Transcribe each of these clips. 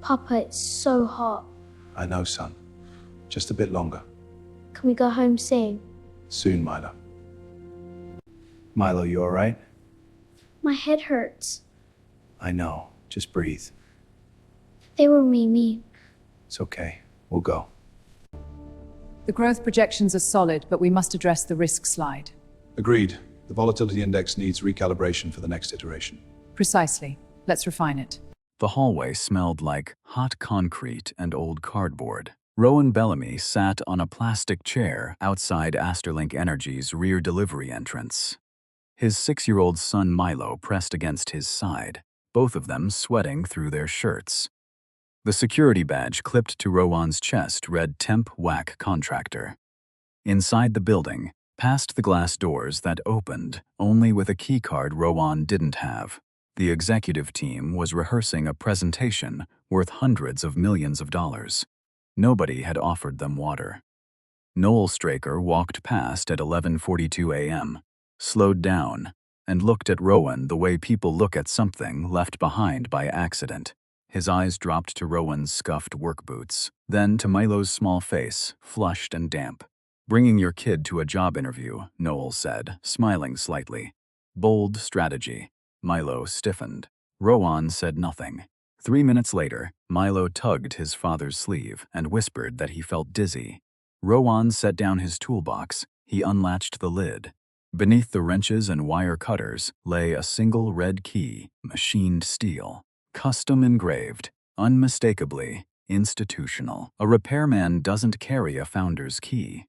Papa, it's so hot. I know, son. Just a bit longer. Can we go home soon? Soon, Milo. Milo, you all right? My head hurts. I know. Just breathe. They were mean. It's okay. We'll go. The growth projections are solid, but we must address the risk slide. Agreed. The volatility index needs recalibration for the next iteration. Precisely. Let's refine it. The hallway smelled like hot concrete and old cardboard. Rowan Bellamy sat on a plastic chair outside AsterLink Energy's rear delivery entrance. His 6-year-old son Milo pressed against his side, both of them sweating through their shirts. The security badge clipped to Rowan's chest read Temp Whack Contractor. Inside the building, past the glass doors that opened only with a keycard Rowan didn't have, the executive team was rehearsing a presentation worth hundreds of millions of dollars. Nobody had offered them water. Noel Straker walked past at 11:42 a.m., slowed down, and looked at Rowan the way people look at something left behind by accident. His eyes dropped to Rowan's scuffed work boots, then to Milo's small face, flushed and damp. "Bringing your kid to a job interview," Noel said, smiling slightly. "Bold strategy." Milo stiffened. Rowan said nothing. 3 minutes later, Milo tugged his father's sleeve and whispered that he felt dizzy. Rowan set down his toolbox. He unlatched the lid. Beneath the wrenches and wire cutters lay a single red key, machined steel, custom engraved, unmistakably institutional. A repairman doesn't carry a founder's key.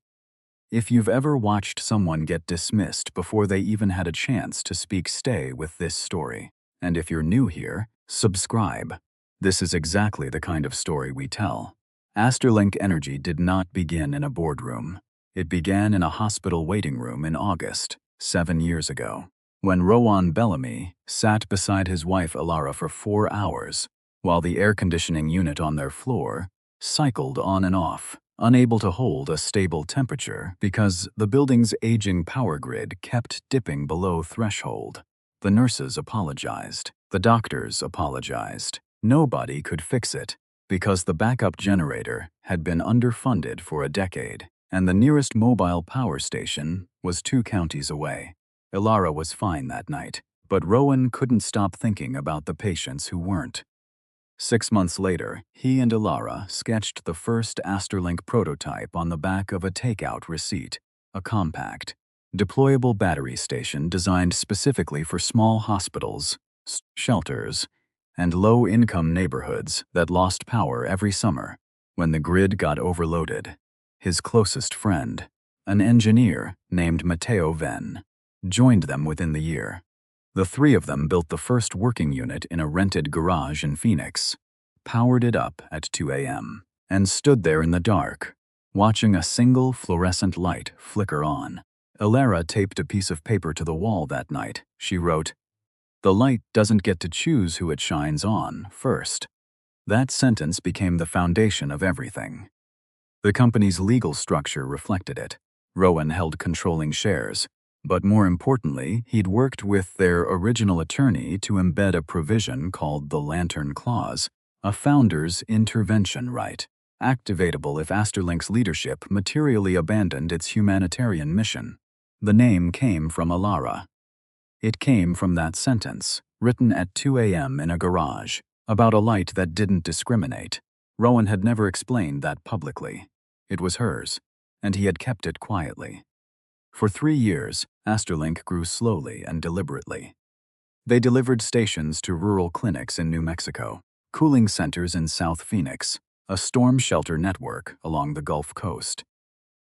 If you've ever watched someone get dismissed before they even had a chance to speak, stay with this story. And if you're new here, subscribe. This is exactly the kind of story we tell. AsterLink Energy did not begin in a boardroom. It began in a hospital waiting room in August, 7 years ago, when Rowan Bellamy sat beside his wife Alara for 4 hours, while the air conditioning unit on their floor cycled on and off, unable to hold a stable temperature because the building's aging power grid kept dipping below threshold. The nurses apologized. The doctors apologized. Nobody could fix it because the backup generator had been underfunded for a decade, and the nearest mobile power station was 2 counties away. Alara was fine that night, but Rowan couldn't stop thinking about the patients who weren't. 6 months later, he and Alara sketched the first AsterLink prototype on the back of a takeout receipt, a compact, deployable battery station designed specifically for small hospitals, shelters, and low-income neighborhoods that lost power every summer when the grid got overloaded. His closest friend, an engineer named Matteo Venn, joined them within the year. The 3 of them built the first working unit in a rented garage in Phoenix, powered it up at 2 a.m., and stood there in the dark, watching a single fluorescent light flicker on. Alara taped a piece of paper to the wall that night. She wrote, "The light doesn't get to choose who it shines on first." That sentence became the foundation of everything. The company's legal structure reflected it. Rowan held controlling shares, but more importantly, he'd worked with their original attorney to embed a provision called the Lantern Clause, a founder's intervention right, activatable if AsterLink's leadership materially abandoned its humanitarian mission. The name came from Alara. It came from that sentence, written at 2 a.m. in a garage, about a light that didn't discriminate. Rowan had never explained that publicly. It was hers, and he had kept it quietly. For 3 years, AsterLink grew slowly and deliberately. They delivered stations to rural clinics in New Mexico, cooling centers in South Phoenix, a storm shelter network along the Gulf Coast.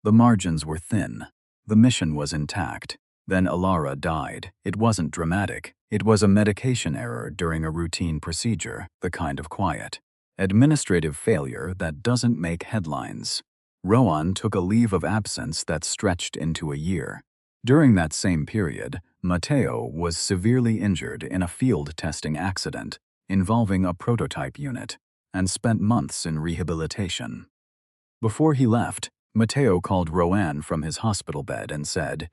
The margins were thin. The mission was intact. Then Alara died. It wasn't dramatic. It was a medication error during a routine procedure, the kind of quiet, administrative failure that doesn't make headlines. Rowan took a leave of absence that stretched into a year. During that same period, Matteo was severely injured in a field testing accident involving a prototype unit and spent months in rehabilitation. Before he left, Matteo called Rowan from his hospital bed and said,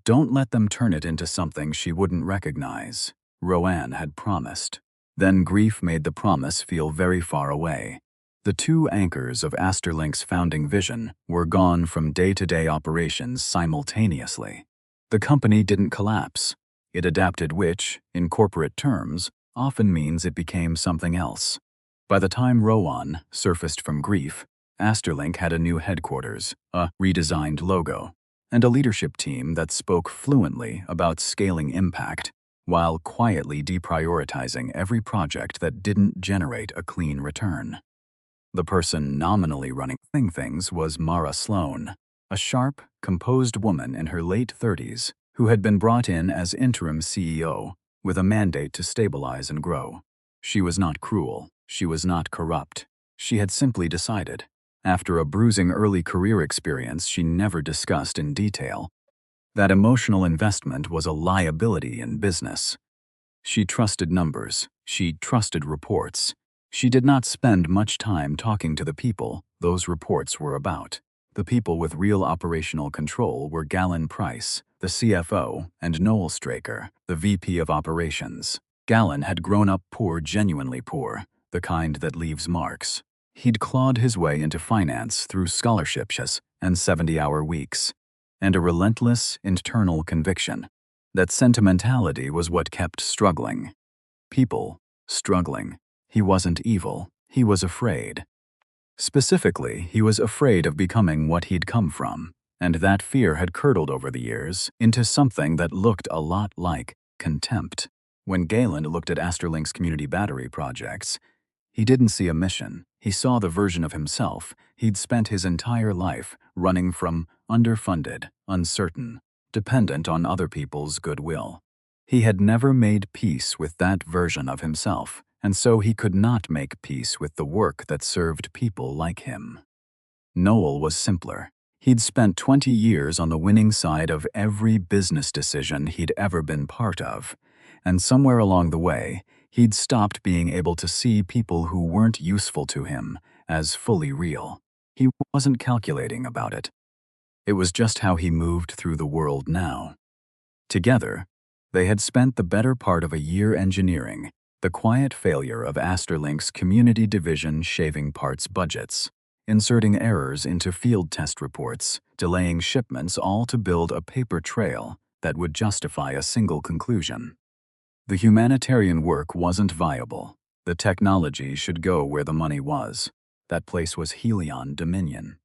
"Don't let them turn it into something she wouldn't recognize." Rowan had promised. Then grief made the promise feel very far away. The two anchors of AsterLink's founding vision were gone from day-to-day operations simultaneously. The company didn't collapse. It adapted, which, in corporate terms, often means it became something else. By the time Rowan surfaced from grief, AsterLink had a new headquarters, a redesigned logo, and a leadership team that spoke fluently about scaling impact while quietly deprioritizing every project that didn't generate a clean return. The person nominally running things was Mara Sloan, a sharp, composed woman in her late 30s who had been brought in as interim CEO with a mandate to stabilize and grow. She was not cruel. She was not corrupt. She had simply decided, after a bruising early career experience she never discussed in detail, that emotional investment was a liability in business. She trusted numbers. She trusted reports. She did not spend much time talking to the people those reports were about. The people with real operational control were Galen Price, the CFO, and Noel Straker, the VP of Operations. Galen had grown up poor, genuinely poor, the kind that leaves marks. He'd clawed his way into finance through scholarships and 70-hour weeks, and a relentless internal conviction that sentimentality was what kept struggling. People struggling. He wasn't evil. He was afraid. Specifically, he was afraid of becoming what he'd come from, and that fear had curdled over the years into something that looked a lot like contempt. When Galen looked at AsterLink's community battery projects, he didn't see a mission. He saw the version of himself he'd spent his entire life running from, underfunded, uncertain, dependent on other people's goodwill. He had never made peace with that version of himself, and so he could not make peace with the work that served people like him. Noel was simpler. He'd spent 20 years on the winning side of every business decision he'd ever been part of, and somewhere along the way, he'd stopped being able to see people who weren't useful to him as fully real. He wasn't calculating about it. It was just how he moved through the world now. Together, they had spent the better part of a year engineering the quiet failure of AsterLink's community division shaving parts budgets, inserting errors into field test reports, delaying shipments, all to build a paper trail that would justify a single conclusion. The humanitarian work wasn't viable. The technology should go where the money was. That place was Helion Dominion,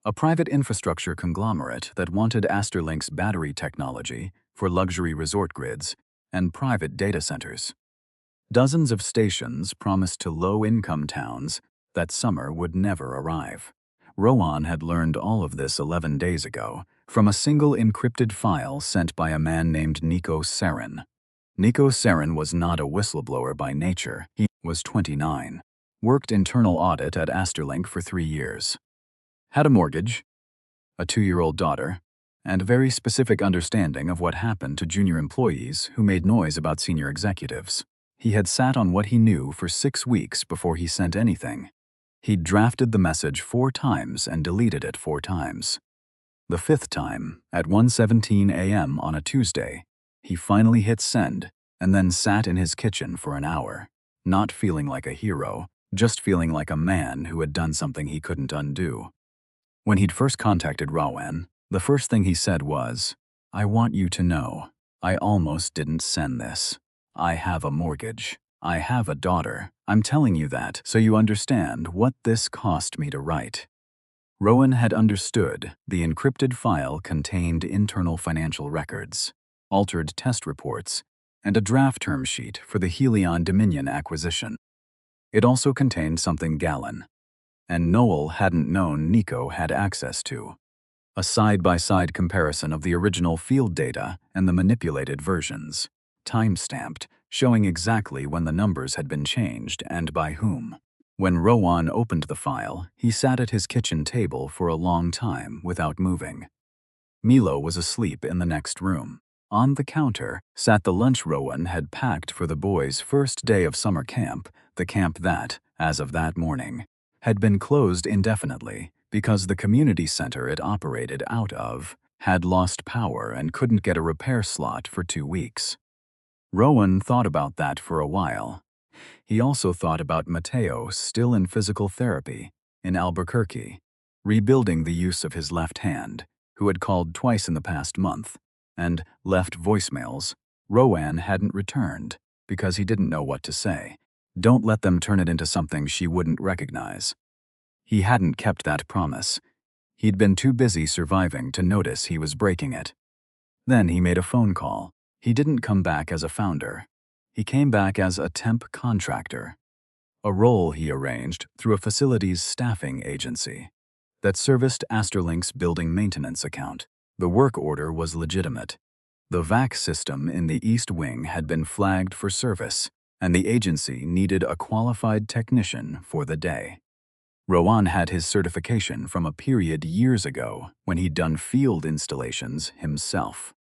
a private infrastructure conglomerate that wanted AsterLink's battery technology for luxury resort grids and private data centers. Dozens of stations promised to low-income towns that summer would never arrive. Rowan had learned all of this 11 days ago from a single encrypted file sent by a man named Nico Sarin. Nico Sarin was not a whistleblower by nature. He was 29, worked internal audit at AsterLink for 3 years, had a mortgage, a 2-year-old daughter, and a very specific understanding of what happened to junior employees who made noise about senior executives. He had sat on what he knew for 6 weeks before he sent anything. He'd drafted the message 4 times and deleted it 4 times. The 5th time, at 1:17 a.m. on a Tuesday, he finally hit send and then sat in his kitchen for an hour, not feeling like a hero, just feeling like a man who had done something he couldn't undo. When he'd first contacted Rowan, the first thing he said was, "I want you to know, I almost didn't send this. I have a mortgage. I have a daughter. I'm telling you that so you understand what this cost me to write." Rowan had understood the encrypted file contained internal financial records, altered test reports, and a draft term sheet for the Helion Dominion acquisition. It also contained something Galen and Noel hadn't known Nico had access to: a side-by-side comparison of the original field data and the manipulated versions, time-stamped, showing exactly when the numbers had been changed and by whom. When Rowan opened the file, he sat at his kitchen table for a long time without moving. Milo was asleep in the next room. On the counter sat the lunch Rowan had packed for the boys' first day of summer camp, the camp that, as of that morning, had been closed indefinitely because the community center it operated out of had lost power and couldn't get a repair slot for 2 weeks. Rowan thought about that for a while. He also thought about Mateo still in physical therapy in Albuquerque, rebuilding the use of his left hand, who had called twice in the past month, and left voicemails. Rowan hadn't returned because he didn't know what to say. Don't let them turn it into something she wouldn't recognize. He hadn't kept that promise. He'd been too busy surviving to notice he was breaking it. Then he made a phone call. He didn't come back as a founder. He came back as a temp contractor, a role he arranged through a facilities staffing agency that serviced AsterLink's building maintenance account. The work order was legitimate. The vac system in the East Wing had been flagged for service, and the agency needed a qualified technician for the day. Rowan had his certification from a period years ago when he'd done field installations himself.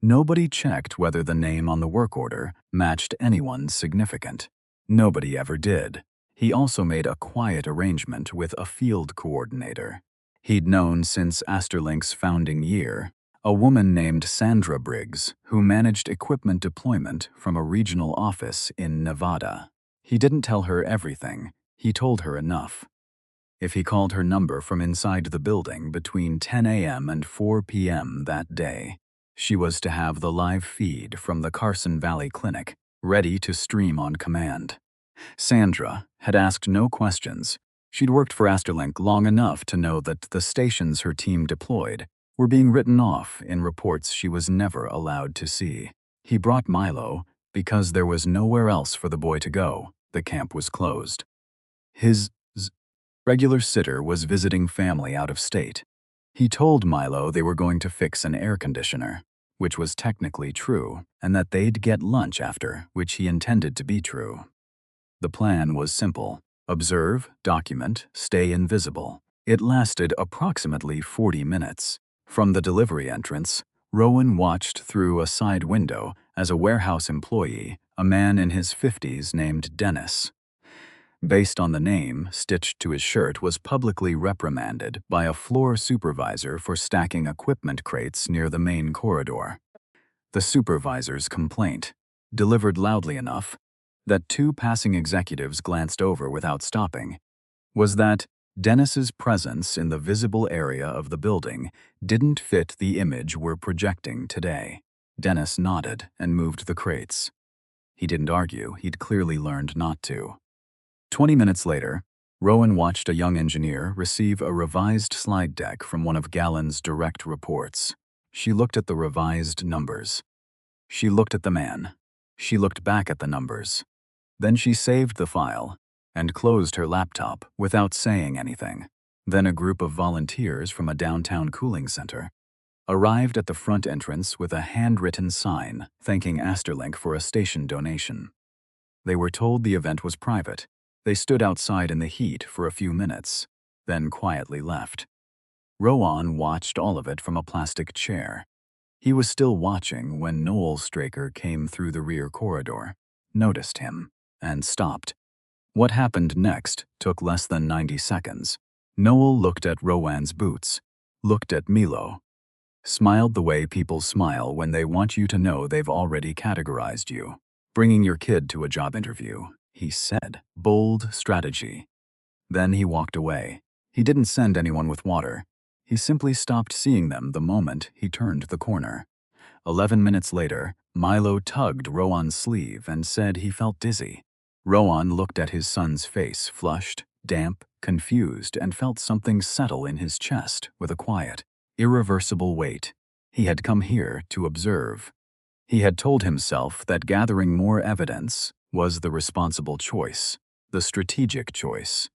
Nobody checked whether the name on the work order matched anyone significant. Nobody ever did. He also made a quiet arrangement with a field coordinator he'd known since AsterLink's founding year, a woman named Sandra Briggs, who managed equipment deployment from a regional office in Nevada. He didn't tell her everything. He told her enough. If he called her number from inside the building between 10 a.m. and 4 p.m. that day, she was to have the live feed from the Carson Valley Clinic, ready to stream on command. Sandra had asked no questions. She'd worked for AsterLink long enough to know that the stations her team deployed were being written off in reports she was never allowed to see. He brought Milo because there was nowhere else for the boy to go. The camp was closed. His regular sitter was visiting family out of state. He told Milo they were going to fix an air conditioner, which was technically true, and that they'd get lunch after, which he intended to be true. The plan was simple. Observe, document, stay invisible. It lasted approximately 40 minutes. From the delivery entrance, Rowan watched through a side window as a warehouse employee, a man in his 50s named Dennis, based on the name stitched to his shirt, was publicly reprimanded by a floor supervisor for stacking equipment crates near the main corridor. The supervisor's complaint, delivered loudly enough that two passing executives glanced over without stopping, was that Dennis's presence in the visible area of the building didn't fit the image we're projecting today. Dennis nodded and moved the crates. He didn't argue. He'd clearly learned not to. 20 minutes later, Rowan watched a young engineer receive a revised slide deck from one of Gallen's direct reports. She looked at the revised numbers. She looked at the man. She looked back at the numbers. Then she saved the file and closed her laptop without saying anything. Then a group of volunteers from a downtown cooling center arrived at the front entrance with a handwritten sign thanking AsterLink for a station donation. They were told the event was private. They stood outside in the heat for a few minutes, then quietly left. Rowan watched all of it from a plastic chair. He was still watching when Noel Straker came through the rear corridor, noticed him, and stopped. What happened next took less than 90 seconds. Noel looked at Rowan's boots, looked at Milo, smiled the way people smile when they want you to know they've already categorized you. Bringing your kid to a job interview, he said. Bold strategy. Then he walked away. He didn't send anyone with water. He simply stopped seeing them the moment he turned the corner. 11 minutes later, Milo tugged Rowan's sleeve and said he felt dizzy. Rowan looked at his son's face, flushed, damp, confused, and felt something settle in his chest with a quiet, irreversible weight. He had come here to observe. He had told himself that gathering more evidence was the responsible choice, the strategic choice,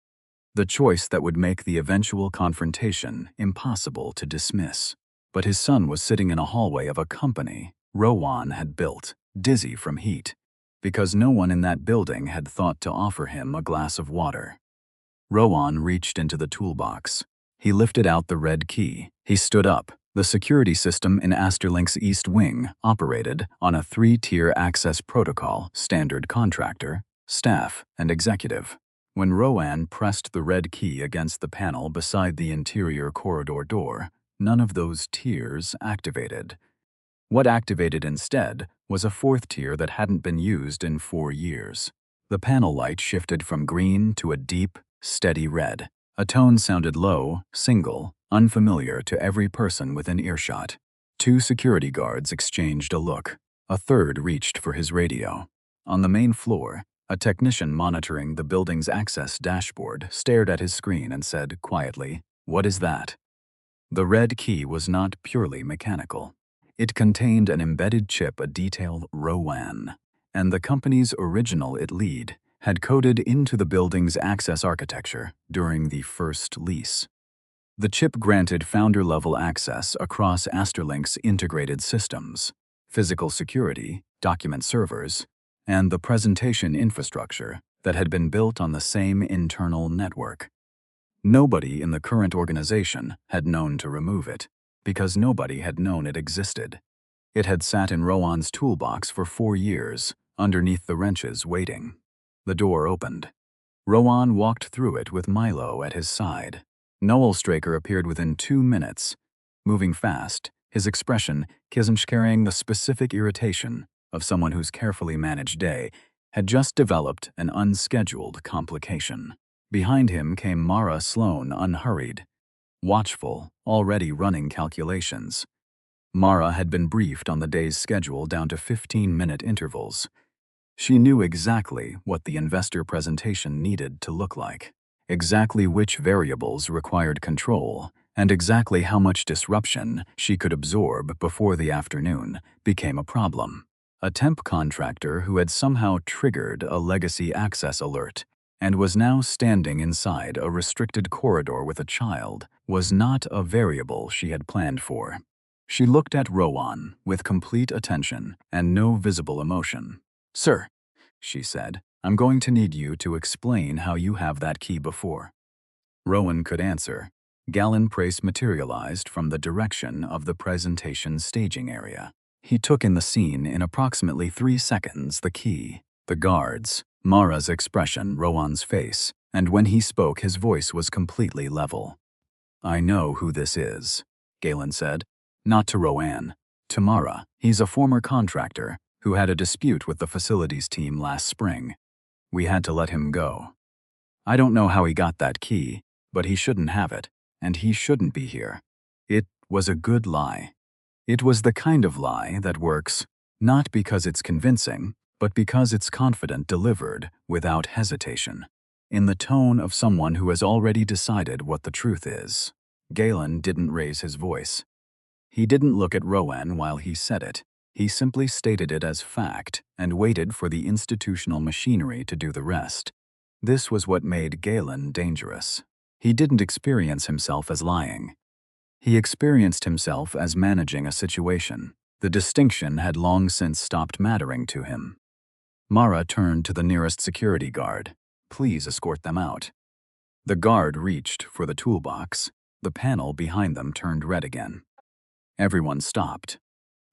the choice that would make the eventual confrontation impossible to dismiss. But his son was sitting in a hallway of a company Rowan had built, dizzy from heat, because no one in that building had thought to offer him a glass of water. Rowan reached into the toolbox. He lifted out the red key. He stood up. The security system in AsterLink's East Wing operated on a 3-tier access protocol: standard contractor, staff, and executive. When Rowan pressed the red key against the panel beside the interior corridor door, none of those tiers activated. What activated instead was a 4th tier that hadn't been used in 4 years. The panel light shifted from green to a deep, steady red. A tone sounded low, single, unfamiliar to every person within earshot. 2 security guards exchanged a look. A third reached for his radio. On the main floor, a technician monitoring the building's access dashboard stared at his screen and said quietly, "What is that?" The red key was not purely mechanical. It contained an embedded chip, a detail Rowan, and the company's original IT lead had coded into the building's access architecture during the first lease. The chip granted founder-level access across AsterLink's integrated systems, physical security, document servers, and the presentation infrastructure that had been built on the same internal network. Nobody in the current organization had known to remove it, because nobody had known it existed. It had sat in Rowan's toolbox for 4 years, underneath the wrenches, waiting. The door opened. Rowan walked through it with Milo at his side. Noel Straker appeared within 2 minutes, moving fast, his expression carrying the specific irritation of someone whose carefully managed day had just developed an unscheduled complication. Behind him came Mara Sloan, unhurried, watchful, already running calculations. Mara had been briefed on the day's schedule down to 15-minute intervals. She knew exactly what the investor presentation needed to look like, exactly which variables required control, and exactly how much disruption she could absorb before the afternoon became a problem. A temp contractor who had somehow triggered a legacy access alert and was now standing inside a restricted corridor with a child was not a variable she had planned for. She looked at Rowan with complete attention and no visible emotion. "Sir," she said, "I'm going to need you to explain how you have that key before." Rowan could answer. Gallon Price materialized from the direction of the presentation staging area. He took in the scene in approximately 3 seconds: the key, the guards, Mara's expression, Rowan's face, and when he spoke his voice was completely level. "I know who this is," Galen said. "Not to Rowan, to Mara. He's a former contractor who had a dispute with the facilities team last spring. We had to let him go. I don't know how he got that key, but he shouldn't have it, and he shouldn't be here. It was a good lie. It was the kind of lie that works, not because it's convincing, but because it's confident, delivered without hesitation, in the tone of someone who has already decided what the truth is." Galen didn't raise his voice. He didn't look at Rowan while he said it. He simply stated it as fact and waited for the institutional machinery to do the rest. This was what made Galen dangerous. He didn't experience himself as lying. He experienced himself as managing a situation. The distinction had long since stopped mattering to him. Mara turned to the nearest security guard. "Please escort them out." The guard reached for the toolbox. The panel behind them turned red again. Everyone stopped.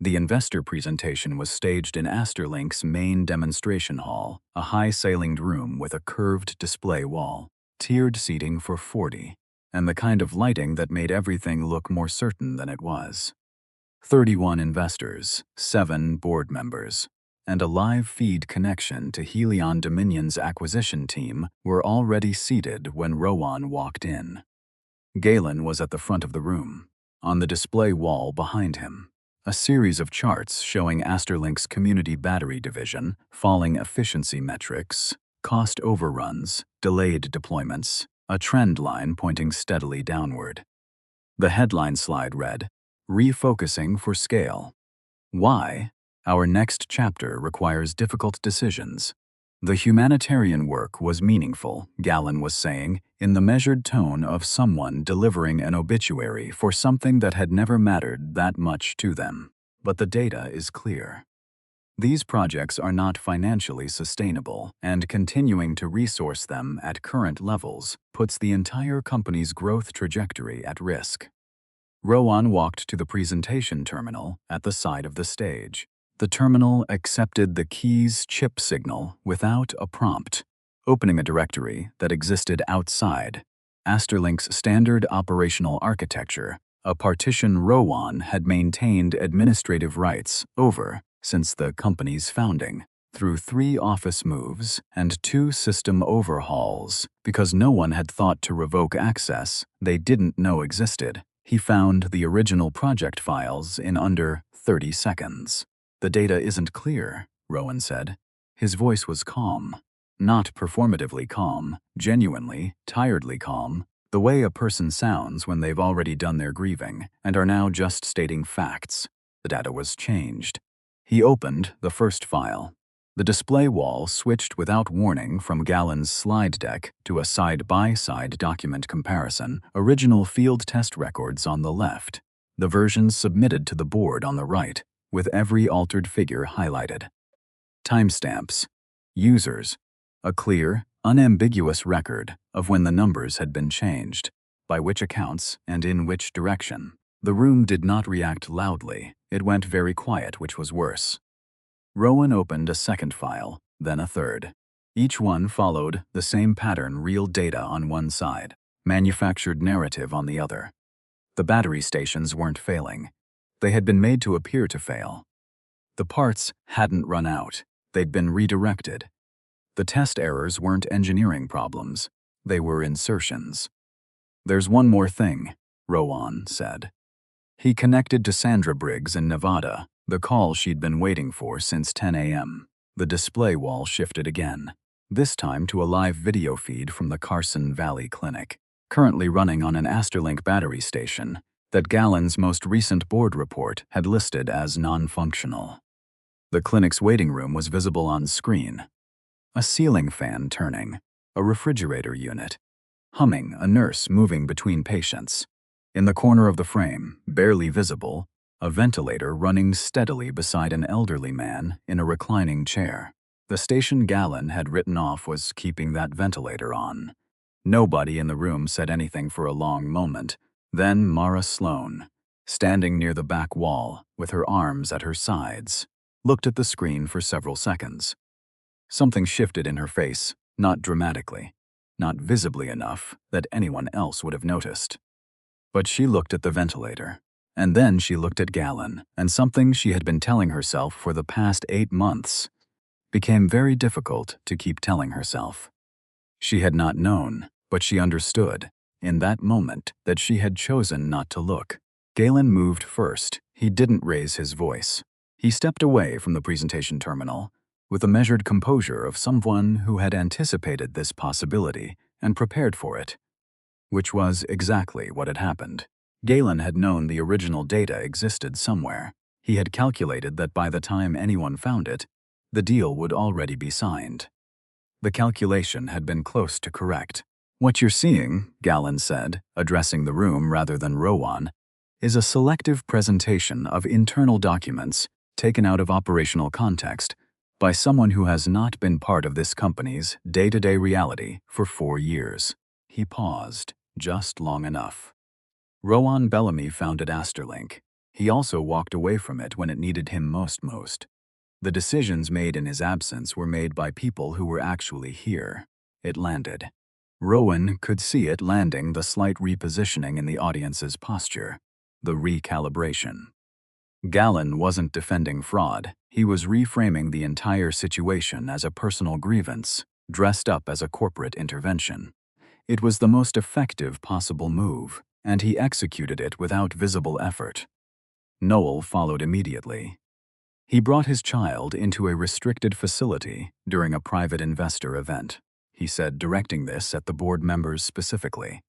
The investor presentation was staged in AsterLink's main demonstration hall, a high-ceilinged room with a curved display wall, tiered seating for 40, and the kind of lighting that made everything look more certain than it was. 31 investors, 7 board members, and a live feed connection to Helion Dominion's acquisition team were already seated when Rowan walked in. Galen was at the front of the room. On the display wall behind him, a series of charts showing AsterLink's community battery division, falling efficiency metrics, cost overruns, delayed deployments, a trend line pointing steadily downward. The headline slide read, "Refocusing for Scale. Why? Our next chapter requires difficult decisions." The humanitarian work was meaningful, Galen was saying, in the measured tone of someone delivering an obituary for something that had never mattered that much to them. But the data is clear. These projects are not financially sustainable, and continuing to resource them at current levels puts the entire company's growth trajectory at risk. Rowan walked to the presentation terminal at the side of the stage. The terminal accepted the key's chip signal without a prompt, opening a directory that existed outside AsterLink's standard operational architecture, a partition Rowan had maintained administrative rights over since the company's founding. through 3 office moves and 2 system overhauls because no one had thought to revoke access they didn't know existed. He found the original project files in under 30 seconds. "The data isn't clear," Rowan said. His voice was calm. Not performatively calm, genuinely, tiredly calm, the way a person sounds when they've already done their grieving and are now just stating facts. The data was changed. He opened the first file. The display wall switched without warning from Gallen's slide deck to a side-by-side document comparison, original field test records on the left, the versions submitted to the board on the right, with every altered figure highlighted. Timestamps. Users. A clear, unambiguous record of when the numbers had been changed, by which accounts, and in which direction. The room did not react loudly. It went very quiet, which was worse. Rowan opened a second file, then a third. Each one followed the same pattern: real data on one side, manufactured narrative on the other. The battery stations weren't failing. They had been made to appear to fail. The parts hadn't run out. They'd been redirected. The test errors weren't engineering problems. They were insertions. "There's one more thing," Rowan said. He connected to Sandra Briggs in Nevada, the call she'd been waiting for since 10 a.m. The display wall shifted again, this time to a live video feed from the Carson Valley Clinic, currently running on an AsterLink battery station that Gallen's most recent board report had listed as non-functional. The clinic's waiting room was visible on screen. A ceiling fan turning, a refrigerator unit, humming, a nurse moving between patients. In the corner of the frame, barely visible, a ventilator running steadily beside an elderly man in a reclining chair. The station Gallen had written off was keeping that ventilator on. Nobody in the room said anything for a long moment. Then Mara Sloan, standing near the back wall with her arms at her sides, looked at the screen for several seconds. Something shifted in her face, not dramatically, not visibly enough that anyone else would have noticed. But she looked at the ventilator. And then she looked at Gallen, and something she had been telling herself for the past 8 months became very difficult to keep telling herself. She had not known, but she understood, in that moment, that she had chosen not to look. Galen moved first. He didn't raise his voice. He stepped away from the presentation terminal with the measured composure of someone who had anticipated this possibility and prepared for it, which was exactly what had happened. Galen had known the original data existed somewhere. He had calculated that by the time anyone found it, the deal would already be signed. The calculation had been close to correct. "What you're seeing," Galen said, addressing the room rather than Rowan, "is a selective presentation of internal documents taken out of operational context by someone who has not been part of this company's day-to-day reality for 4 years." He paused, just long enough. Rowan Bellamy founded AsterLink. He also walked away from it when it needed him most. The decisions made in his absence were made by people who were actually here. It landed. Rowan could see it landing, the slight repositioning in the audience's posture, the recalibration. Gallen wasn't defending fraud. He was reframing the entire situation as a personal grievance, dressed up as a corporate intervention. It was the most effective possible move, and he executed it without visible effort. Noel followed immediately. He brought his child into a restricted facility during a private investor event. He said, directing this at the board members specifically.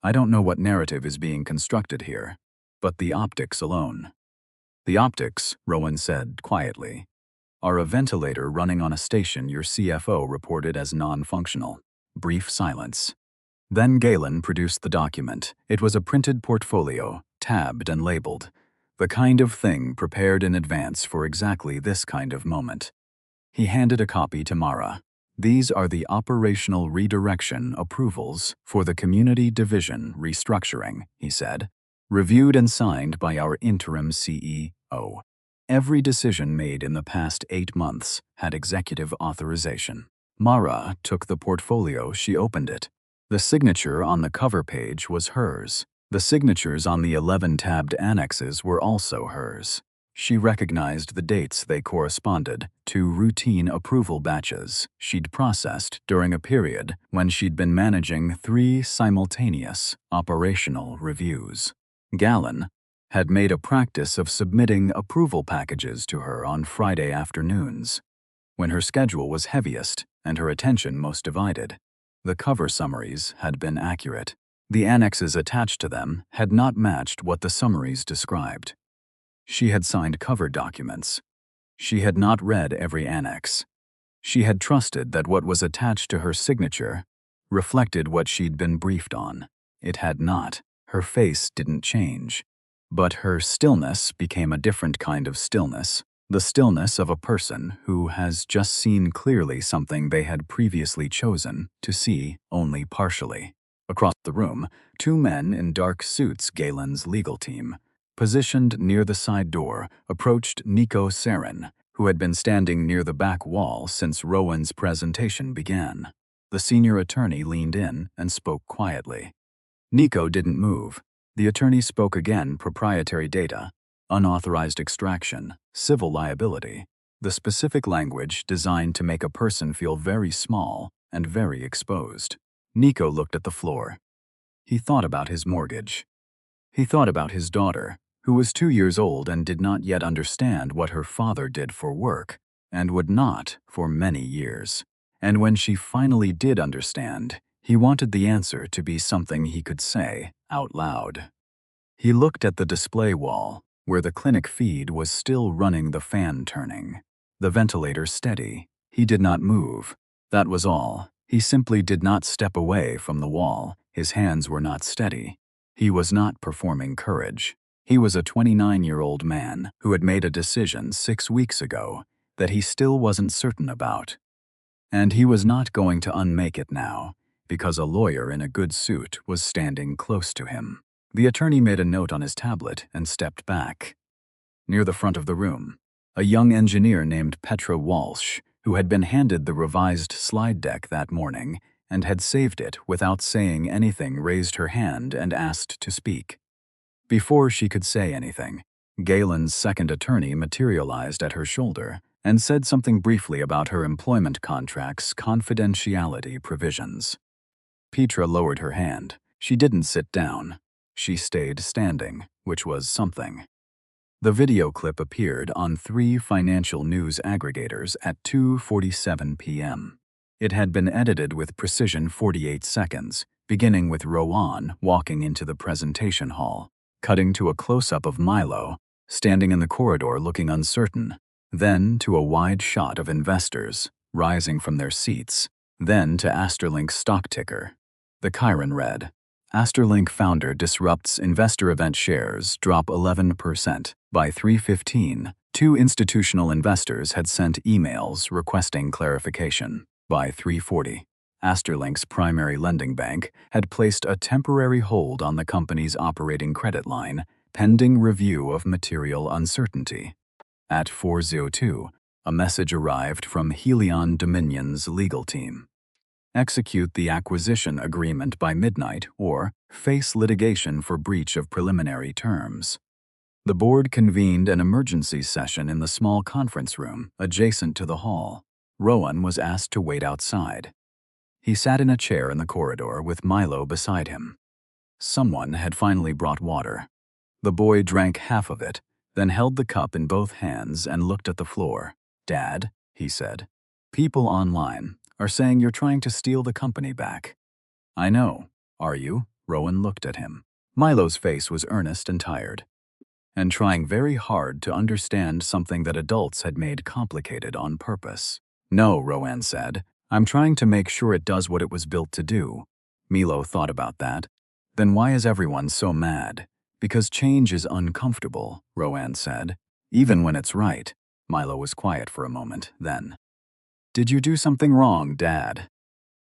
"I don't know what narrative is being constructed here, but the optics alone." "The optics," Rowan said quietly, "are a ventilator running on a station your CFO reported as non-functional." Brief silence. Then Galen produced the document. It was a printed portfolio, tabbed and labeled, the kind of thing prepared in advance for exactly this kind of moment. He handed a copy to Mara. "These are the operational redirection approvals for the community division restructuring," he said, "reviewed and signed by our interim CEO. Every decision made in the past 8 months had executive authorization." Mara took the portfolio. She opened it. The signature on the cover page was hers. The signatures on the 11 tabbed annexes were also hers. She recognized the dates they corresponded to routine approval batches she'd processed during a period when she'd been managing 3 simultaneous operational reviews. Gallon had made a practice of submitting approval packages to her on Friday afternoons, when her schedule was heaviest and her attention most divided. The cover summaries had been accurate. The annexes attached to them had not matched what the summaries described. She had signed cover documents. She had not read every annex. She had trusted that what was attached to her signature reflected what she'd been briefed on. It had not. Her face didn't change. But her stillness became a different kind of stillness. The stillness of a person who has just seen clearly something they had previously chosen to see only partially. Across the room, 2 men in dark suits, Galen's legal team, positioned near the side door, approached Nico Sarin, who had been standing near the back wall since Rowan's presentation began. The senior attorney leaned in and spoke quietly. Nico didn't move. The attorney spoke again: proprietary data, unauthorized extraction, civil liability, the specific language designed to make a person feel very small and very exposed. Nico looked at the floor. He thought about his mortgage. He thought about his daughter, who was 2 years old and did not yet understand what her father did for work, and would not for many years. And when she finally did understand, he wanted the answer to be something he could say out loud. He looked at the display wall, where the clinic feed was still running, the fan turning, the ventilator steady. He did not move. That was all. He simply did not step away from the wall. His hands were not steady. He was not performing courage. He was a 29-year-old man who had made a decision 6 weeks ago that he still wasn't certain about. And he was not going to unmake it now, because a lawyer in a good suit was standing close to him. The attorney made a note on his tablet and stepped back. Near the front of the room, a young engineer named Petra Walsh, who had been handed the revised slide deck that morning and had saved it without saying anything, raised her hand and asked to speak. Before she could say anything, Galen's second attorney materialized at her shoulder and said something briefly about her employment contract's confidentiality provisions. Petra lowered her hand. She didn't sit down. She stayed standing, which was something. The video clip appeared on 3 financial news aggregators at 2:47 p.m. It had been edited with precision, 48 seconds, beginning with Rowan walking into the presentation hall, cutting to a close-up of Milo, standing in the corridor looking uncertain, then to a wide shot of investors, rising from their seats, then to AsterLink's stock ticker. The Chiron read, AsterLink founder disrupts investor event, shares drop 11%. By 3:15, 2 institutional investors had sent emails requesting clarification. By 3:40, AsterLink's primary lending bank had placed a temporary hold on the company's operating credit line, pending review of material uncertainty. At 4:02, a message arrived from Helion Dominion's legal team. Execute the acquisition agreement by midnight or face litigation for breach of preliminary terms. The board convened an emergency session in the small conference room adjacent to the hall. Rowan was asked to wait outside. He sat in a chair in the corridor with Milo beside him. Someone had finally brought water. The boy drank half of it, then held the cup in both hands and looked at the floor. Dad, he said, people online are saying you're trying to steal the company back. I know. Are you? Rowan looked at him. Milo's face was earnest and tired, and trying very hard to understand something that adults had made complicated on purpose. No, Rowan said. I'm trying to make sure it does what it was built to do. Milo thought about that. Then why is everyone so mad? Because change is uncomfortable, Rowan said. Even when it's right. Milo was quiet for a moment, then. Did you do something wrong, Dad?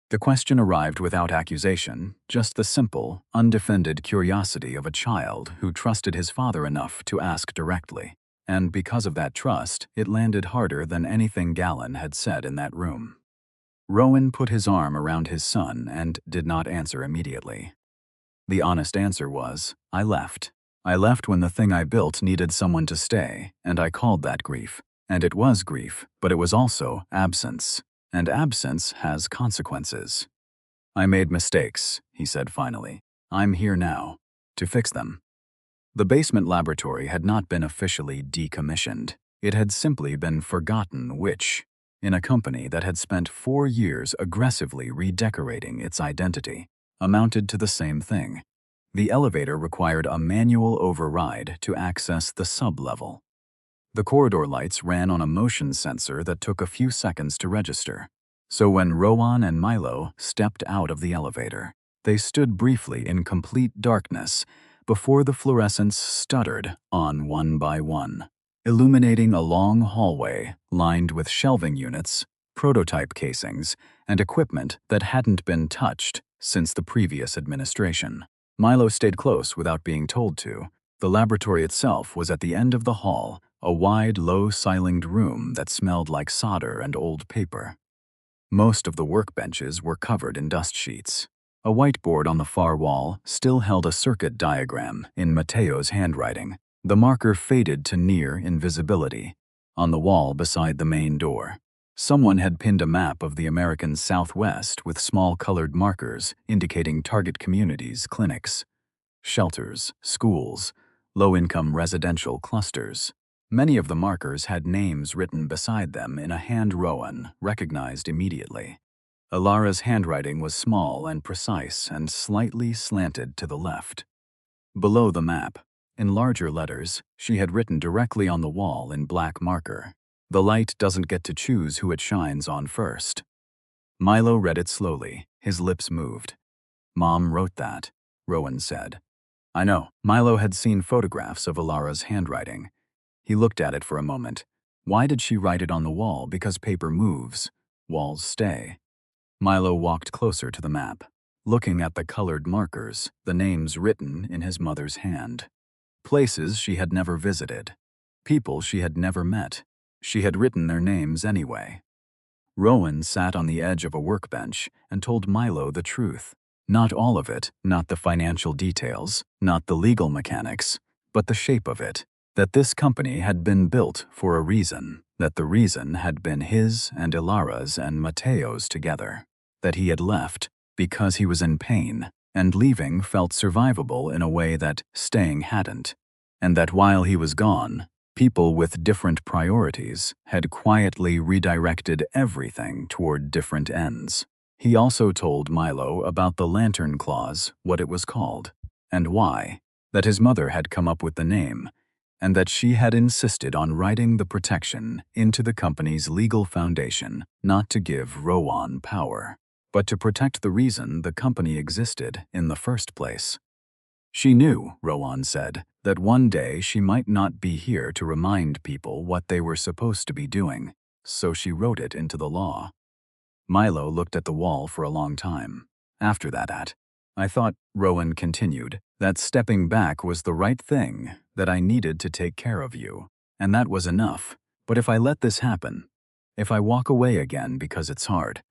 The question arrived without accusation, just the simple, undefended curiosity of a child who trusted his father enough to ask directly. And because of that trust, it landed harder than anything Gallon had said in that room. Rowan put his arm around his son and did not answer immediately. The honest answer was, I left. I left when the thing I built needed someone to stay, and I called that grief. And it was grief, but it was also absence. And absence has consequences. I made mistakes, he said finally. I'm here now, to fix them. The basement laboratory had not been officially decommissioned. It had simply been forgotten, which, in a company that had spent 4 years aggressively redecorating its identity, amounted to the same thing. The elevator required a manual override to access the sub-level. The corridor lights ran on a motion sensor that took a few seconds to register. So when Rowan and Milo stepped out of the elevator, they stood briefly in complete darkness before the fluorescents stuttered on one by one, illuminating a long hallway lined with shelving units, prototype casings, and equipment that hadn't been touched since the previous administration. Milo stayed close without being told to. The laboratory itself was at the end of the hall, a wide, low-ceilinged room that smelled like solder and old paper. Most of the workbenches were covered in dust sheets. A whiteboard on the far wall still held a circuit diagram in Mateo's handwriting. The marker faded to near invisibility on the wall beside the main door. Someone had pinned a map of the American Southwest with small colored markers indicating target communities, clinics, shelters, schools, low-income residential clusters. Many of the markers had names written beside them in a hand Rowan recognized immediately. Ilara's handwriting was small and precise and slightly slanted to the left. Below the map, in larger letters, she had written directly on the wall in black marker, "The light doesn't get to choose who it shines on first." Milo read it slowly, his lips moved. "Mom wrote that," Rowan said. I know. Milo had seen photographs of Ilara's handwriting. He looked at it for a moment. Why did she write it on the wall? Because paper moves. Walls stay. Milo walked closer to the map, looking at the colored markers, the names written in his mother's hand. Places she had never visited. People she had never met. She had written their names anyway. Rowan sat on the edge of a workbench and told Milo the truth. Not all of it, not the financial details, not the legal mechanics, but the shape of it. That this company had been built for a reason, that the reason had been his and Ilara's and Mateo's together, that he had left because he was in pain, and leaving felt survivable in a way that staying hadn't, and that while he was gone, people with different priorities had quietly redirected everything toward different ends. He also told Milo about the lantern clause, what it was called, and why, that his mother had come up with the name, and that she had insisted on writing the protection into the company's legal foundation, not to give Rowan power, but to protect the reason the company existed in the first place. She knew, Rowan said, that one day she might not be here to remind people what they were supposed to be doing, so she wrote it into the law. Milo looked at the wall for a long time. After that, I thought, Rowan continued, that stepping back was the right thing, that I needed to take care of you, and that was enough. But if I let this happen, if I walk away again because it's hard,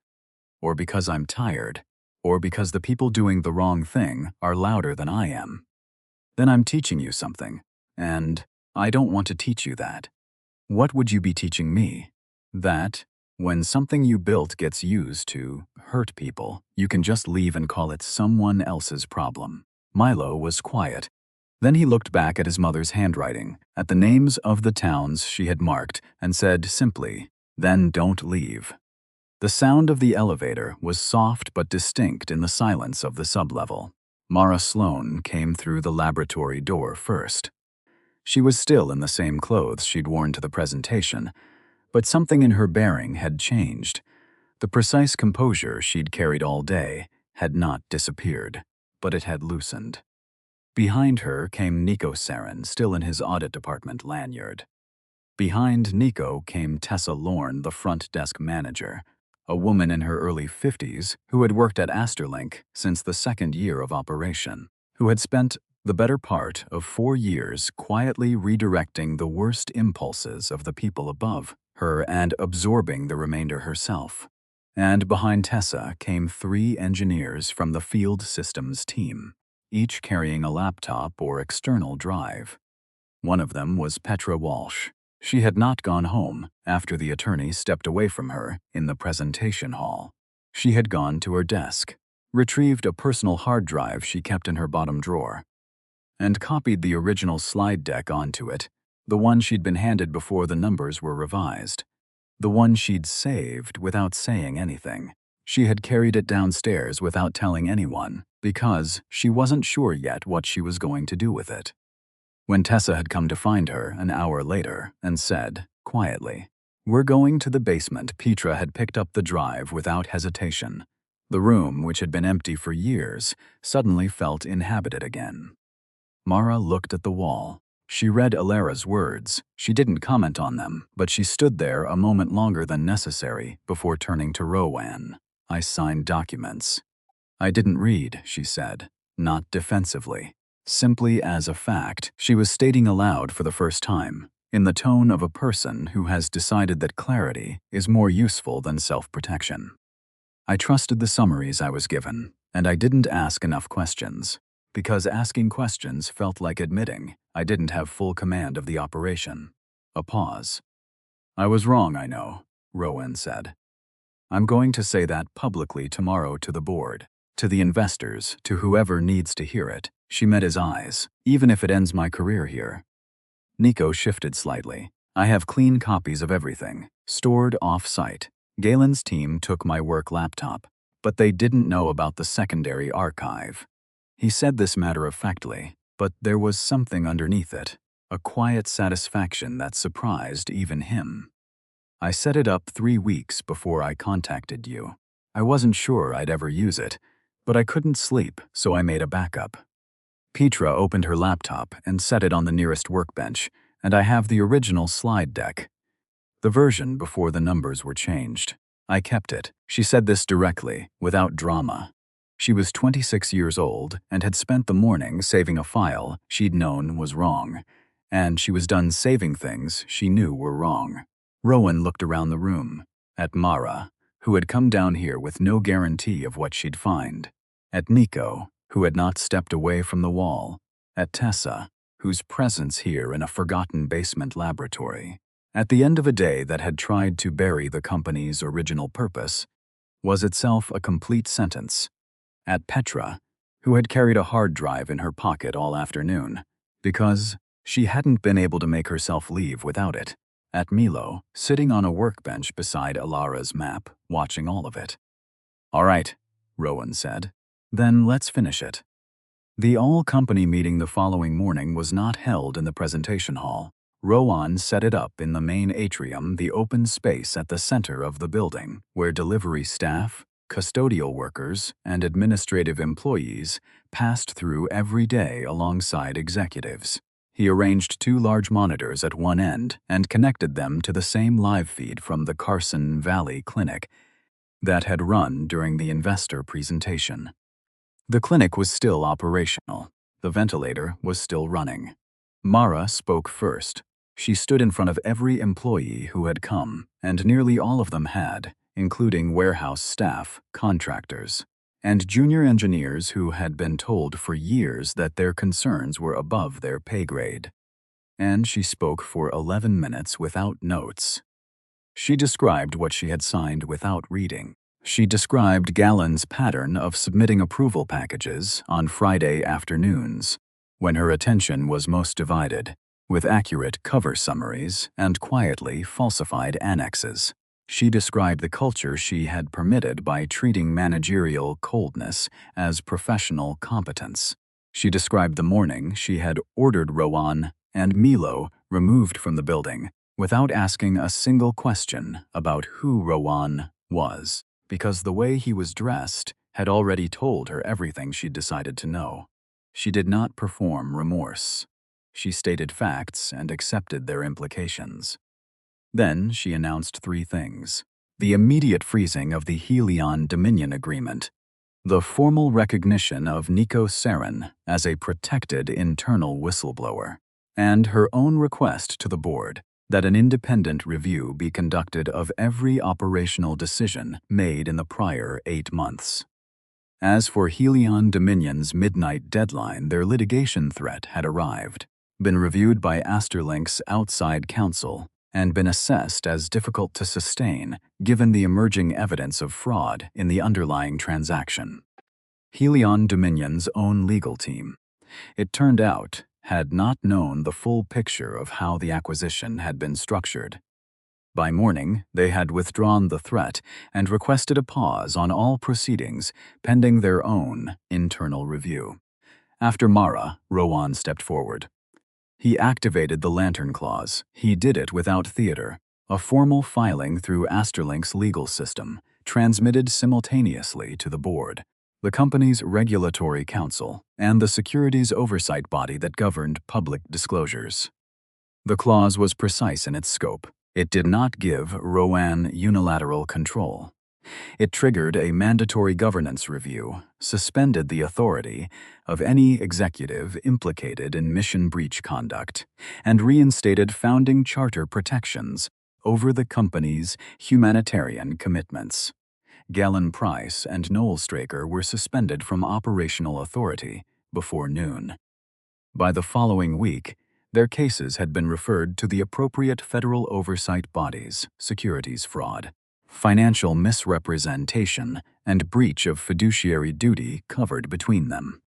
or because I'm tired, or because the people doing the wrong thing are louder than I am, then I'm teaching you something, and I don't want to teach you that. What would you be teaching me? That when something you built gets used to hurt people, you can just leave and call it someone else's problem. Milo was quiet. Then he looked back at his mother's handwriting, at the names of the towns she had marked, and said simply, "Then don't leave." The sound of the elevator was soft but distinct in the silence of the sublevel. Mara Sloan came through the laboratory door first. She was still in the same clothes she'd worn to the presentation, but something in her bearing had changed. The precise composure she'd carried all day had not disappeared, but it had loosened. Behind her came Nico Sarin, still in his audit department lanyard. Behind Nico came Tessa Lorne, the front desk manager, a woman in her early 50s who had worked at AsterLink since the second year of operation, who had spent the better part of 4 years quietly redirecting the worst impulses of the people above her and absorbing the remainder herself. And behind Tessa came 3 engineers from the field systems team. each carrying a laptop or external drive. One of them was Petra Walsh. She had not gone home after the attorney stepped away from her in the presentation hall. She had gone to her desk, retrieved a personal hard drive she kept in her bottom drawer, and copied the original slide deck onto it, the one she'd been handed before the numbers were revised, the one she'd saved without saying anything. She had carried it downstairs without telling anyone because she wasn't sure yet what she was going to do with it. When Tessa had come to find her an hour later and said, quietly, "We're going to the basement," Petra had picked up the drive without hesitation. The room, which had been empty for years, suddenly felt inhabited again. Mara looked at the wall. She read Alara's words. She didn't comment on them, but she stood there a moment longer than necessary before turning to Rowan. "I signed documents." "I didn't read," she said, not defensively. Simply as a fact, she was stating aloud for the first time, in the tone of a person who has decided that clarity is more useful than self-protection. "I trusted the summaries I was given, and I didn't ask enough questions, because asking questions felt like admitting I didn't have full command of the operation." A pause. "I was wrong, I know," Rowan said. "I'm going to say that publicly tomorrow to the board, to the investors, to whoever needs to hear it." She met his eyes. "Even if it ends my career here." Nico shifted slightly. "I have clean copies of everything, stored off-site. Galen's team took my work laptop, but they didn't know about the secondary archive." He said this matter-of-factly, but there was something underneath it, a quiet satisfaction that surprised even him. "I set it up 3 weeks before I contacted you. I wasn't sure I'd ever use it, but I couldn't sleep, so I made a backup." Petra opened her laptop and set it on the nearest workbench, and I have the original slide deck. The version before the numbers were changed. I kept it. She said this directly, without drama. She was 26 years old and had spent the morning saving a file she'd known was wrong, and she was done saving things she knew were wrong. Rowan looked around the room, at Mara, who had come down here with no guarantee of what she'd find, at Nico, who had not stepped away from the wall, at Tessa, whose presence here in a forgotten basement laboratory, at the end of a day that had tried to bury the company's original purpose, was itself a complete sentence, at Petra, who had carried a hard drive in her pocket all afternoon, because she hadn't been able to make herself leave without it, at Milo, sitting on a workbench beside Alara's map, watching all of it. "All right," Rowan said. "Then let's finish it." The all-company meeting the following morning was not held in the presentation hall. Rowan set it up in the main atrium, the open space at the center of the building, where delivery staff, custodial workers, and administrative employees passed through every day alongside executives. He arranged 2 large monitors at one end and connected them to the same live feed from the Carson Valley Clinic that had run during the investor presentation. The clinic was still operational. The ventilator was still running. Mara spoke first. She stood in front of every employee who had come, and nearly all of them had, including warehouse staff, contractors, and junior engineers who had been told for years that their concerns were above their pay grade. And she spoke for 11 minutes without notes. She described what she had signed without reading. She described Galen's pattern of submitting approval packages on Friday afternoons, when her attention was most divided, with accurate cover summaries and quietly falsified annexes. She described the culture she had permitted by treating managerial coldness as professional competence. She described the morning she had ordered Rowan and Milo removed from the building without asking a single question about who Rowan was, because the way he was dressed had already told her everything she'd decided to know. She did not perform remorse. She stated facts and accepted their implications. Then she announced 3 things: the immediate freezing of the Helion Dominion Agreement, the formal recognition of Nico Sarin as a protected internal whistleblower, and her own request to the board that an independent review be conducted of every operational decision made in the prior 8 months. As for Helion Dominion's midnight deadline, their litigation threat had arrived, been reviewed by AsterLink's outside counsel, and been assessed as difficult to sustain given the emerging evidence of fraud in the underlying transaction. Helion Dominion's own legal team, it turned out, had not known the full picture of how the acquisition had been structured. By morning, they had withdrawn the threat and requested a pause on all proceedings pending their own internal review. After Mara, Rowan stepped forward. He activated the lantern clause. He did it without theater, a formal filing through AsterLink's legal system, transmitted simultaneously to the board, the company's regulatory council, and the securities oversight body that governed public disclosures. The clause was precise in its scope. It did not give Rowan unilateral control. It triggered a mandatory governance review, suspended the authority of any executive implicated in mission breach conduct, and reinstated founding charter protections over the company's humanitarian commitments. Galen Price and Noel Straker were suspended from operational authority before noon. By the following week, their cases had been referred to the appropriate federal oversight bodies: securities fraud, financial misrepresentation, and breach of fiduciary duty covered between them.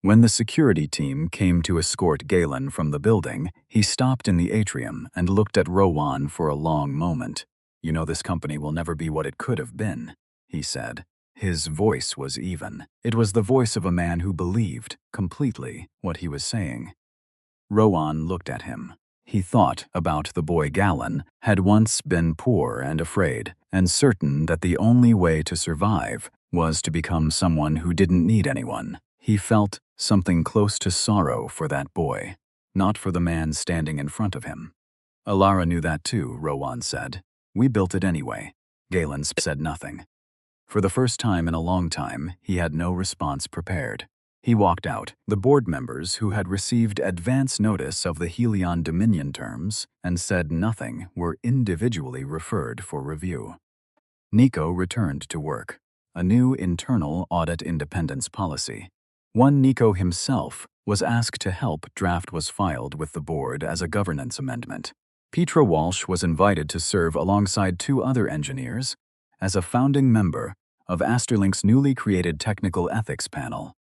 When the security team came to escort Galen from the building, he stopped in the atrium and looked at Rowan for a long moment. "You know, this company will never be what it could have been," he said. His voice was even. It was the voice of a man who believed completely what he was saying. Rowan looked at him. He thought about the boy Galen, had once been poor and afraid, and certain that the only way to survive was to become someone who didn't need anyone. He felt something close to sorrow for that boy, not for the man standing in front of him. "Alara knew that too," Rowan said. "We built it anyway." Galen said nothing. For the first time in a long time, he had no response prepared. He walked out. The board members who had received advance notice of the Helion Dominion terms and said nothing were individually referred for review. Nico returned to work. A new internal audit independence policy. One Nico himself was asked to help draft was filed with the board as a governance amendment. Petra Walsh was invited to serve alongside two other engineers as a founding member of AsterLink's newly created technical ethics panel,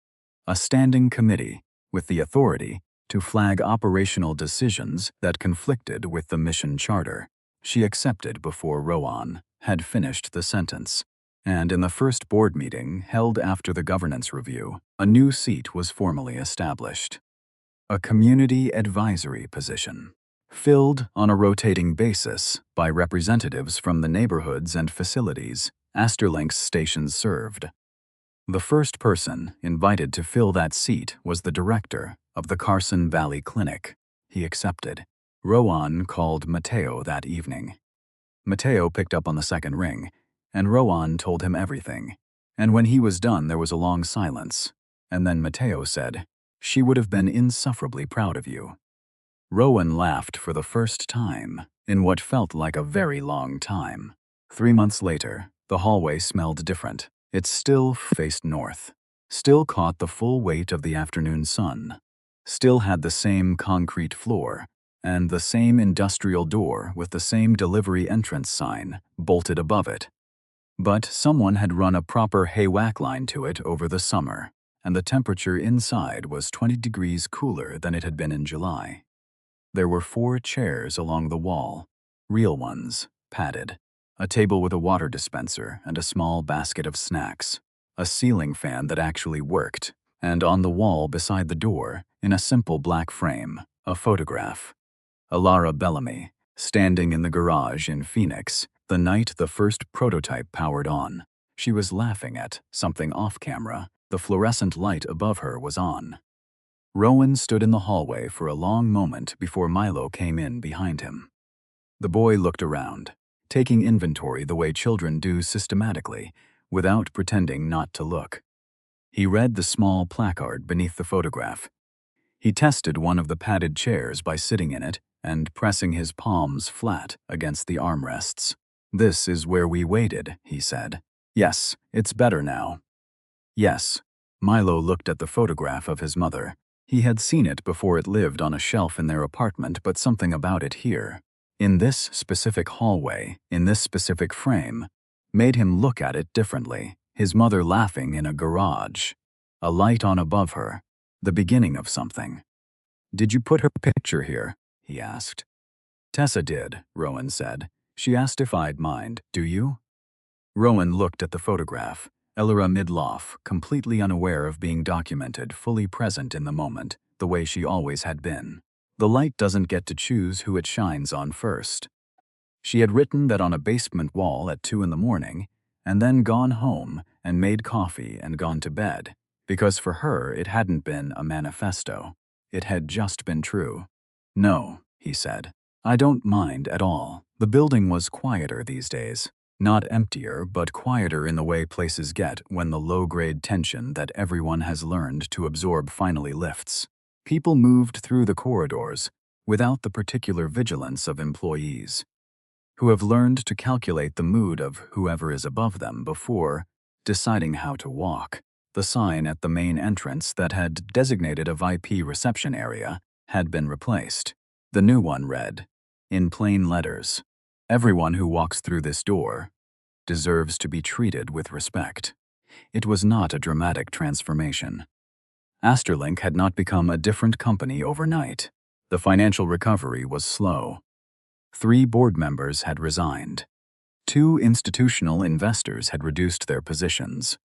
a standing committee with the authority to flag operational decisions that conflicted with the mission charter. She accepted before Rowan had finished the sentence, and in the first board meeting held after the governance review, a new seat was formally established. A community advisory position, filled on a rotating basis by representatives from the neighborhoods and facilities AsterLink's stations served. The first person invited to fill that seat was the director of the Carson Valley Clinic. He accepted. Rowan called Matteo that evening. Matteo picked up on the second ring, and Rowan told him everything. And when he was done, there was a long silence. And then Matteo said, "She would have been insufferably proud of you." Rowan laughed for the first time in what felt like a very long time. 3 months later, the hallway smelled different. It still faced north, still caught the full weight of the afternoon sun, still had the same concrete floor, and the same industrial door with the same delivery entrance sign bolted above it. But someone had run a proper HVAC line to it over the summer, and the temperature inside was 20 degrees cooler than it had been in July. There were 4 chairs along the wall, real ones, padded, a table with a water dispenser and a small basket of snacks, a ceiling fan that actually worked, and on the wall beside the door, in a simple black frame, a photograph. Rowan Bellamy, standing in the garage in Phoenix, the night the first prototype powered on. She was laughing at something off-camera. The fluorescent light above her was on. Rowan stood in the hallway for a long moment before Milo came in behind him. The boy looked around, taking inventory the way children do systematically, without pretending not to look. He read the small placard beneath the photograph. He tested one of the padded chairs by sitting in it and pressing his palms flat against the armrests. "This is where we waited," he said. "Yes, it's better now." Yes. Milo looked at the photograph of his mother. He had seen it before it lived on a shelf in their apartment, but something about it here, in this specific hallway, in this specific frame, made him look at it differently. His mother laughing in a garage. A light on above her. The beginning of something. "Did you put her picture here?" he asked. "Tessa did," Rowan said. "She asked if I'd mind. Do you?" Rowan looked at the photograph. Elora Midloff, completely unaware of being documented, fully present in the moment, the way she always had been. The light doesn't get to choose who it shines on first. She had written that on a basement wall at 2 in the morning, and then gone home and made coffee and gone to bed, because for her it hadn't been a manifesto. It had just been true. "No," he said. "I don't mind at all." The building was quieter these days. Not emptier, but quieter in the way places get when the low-grade tension that everyone has learned to absorb finally lifts. People moved through the corridors without the particular vigilance of employees, who have learned to calculate the mood of whoever is above them before deciding how to walk. The sign at the main entrance that had designated a VIP reception area had been replaced. The new one read, in plain letters, "Everyone who walks through this door deserves to be treated with respect." It was not a dramatic transformation. AsterLink had not become a different company overnight. The financial recovery was slow. 3 board members had resigned. 2 institutional investors had reduced their positions.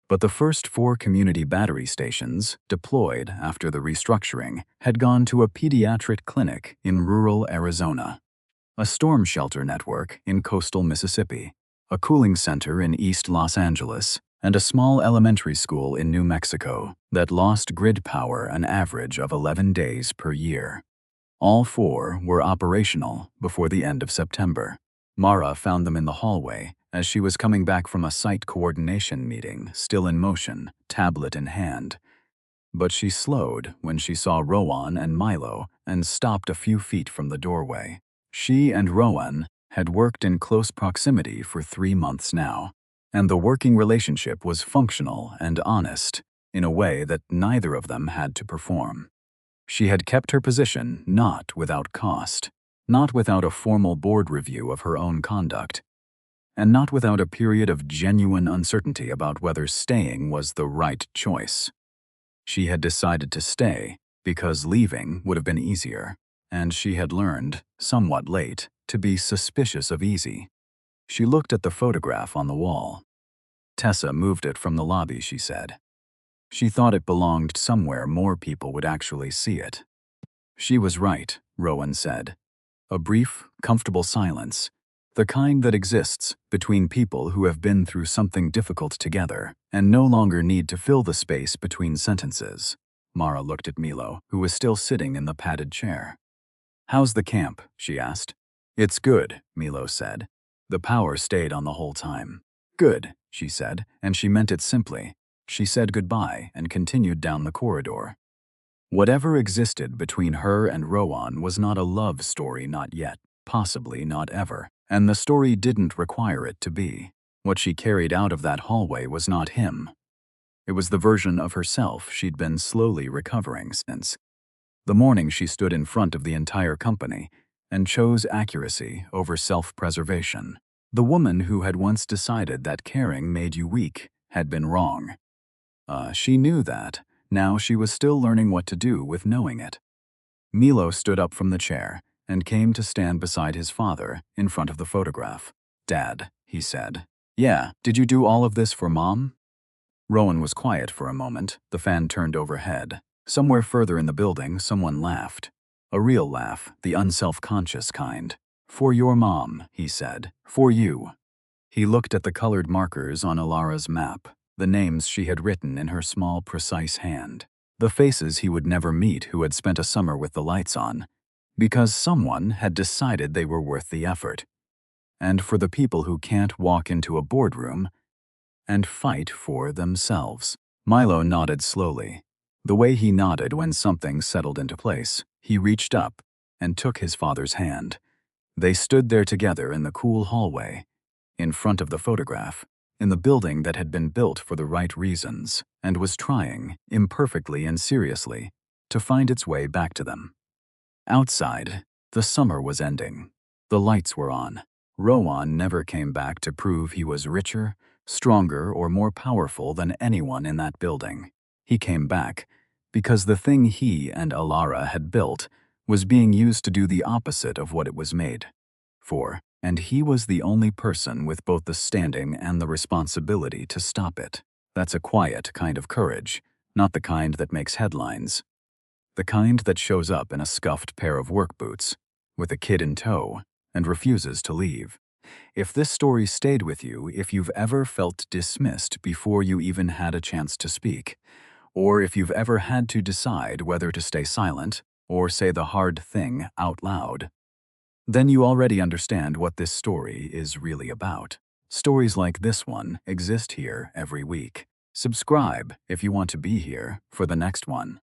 But the first 4 community battery stations, deployed after the restructuring, had gone to a pediatric clinic in rural Arizona, a storm shelter network in coastal Mississippi, a cooling center in East Los Angeles, and a small elementary school in New Mexico that lost grid power an average of 11 days per year. All 4 were operational before the end of September. Mara found them in the hallway as she was coming back from a site coordination meeting, still in motion, tablet in hand. But she slowed when she saw Rowan and Milo and stopped a few feet from the doorway. She and Rowan had worked in close proximity for 3 months now, and the working relationship was functional and honest in a way that neither of them had to perform. She had kept her position not without cost, not without a formal board review of her own conduct, and not without a period of genuine uncertainty about whether staying was the right choice. She had decided to stay because leaving would have been easier, and she had learned, somewhat late, to be suspicious of easy. She looked at the photograph on the wall. Tessa moved it from the lobby, she said. She thought it belonged somewhere more people would actually see it. She was right, Rowan said. A brief, comfortable silence, the kind that exists between people who have been through something difficult together and no longer need to fill the space between sentences. Mara looked at Milo, who was still sitting in the padded chair. "How's the camp?" she asked. "It's good," Milo said. "The power stayed on the whole time." "Good," she said, and she meant it simply. She said goodbye and continued down the corridor. Whatever existed between her and Rowan was not a love story, not yet, possibly not ever, and the story didn't require it to be. What she carried out of that hallway was not him. It was the version of herself she'd been slowly recovering since the morning she stood in front of the entire company and chose accuracy over self-preservation. The woman who had once decided that caring made you weak had been wrong. She knew that. Now she was still learning what to do with knowing it. Milo stood up from the chair and came to stand beside his father in front of the photograph. "Dad," he said. "Yeah, did you do all of this for Mom?" Rowan was quiet for a moment. The fan turned overhead. Somewhere further in the building, someone laughed. A real laugh, the unself-conscious kind. "For your mom," he said. "For you." He looked at the colored markers on Elara's map, the names she had written in her small, precise hand, the faces he would never meet who had spent a summer with the lights on, because someone had decided they were worth the effort. And for the people who can't walk into a boardroom and fight for themselves. Milo nodded slowly. The way he nodded when something settled into place, he reached up and took his father's hand. They stood there together in the cool hallway, in front of the photograph, in the building that had been built for the right reasons and was trying, imperfectly and seriously, to find its way back to them. Outside, the summer was ending. The lights were on. Rowan never came back to prove he was richer, stronger, or more powerful than anyone in that building. He came back because the thing he and Alara had built was being used to do the opposite of what it was made for, and he was the only person with both the standing and the responsibility to stop it. That's a quiet kind of courage, not the kind that makes headlines. The kind that shows up in a scuffed pair of work boots, with a kid in tow, and refuses to leave. If this story stayed with you, if you've ever felt dismissed before you even had a chance to speak, or if you've ever had to decide whether to stay silent or say the hard thing out loud, then you already understand what this story is really about. Stories like this one exist here every week. Subscribe if you want to be here for the next one.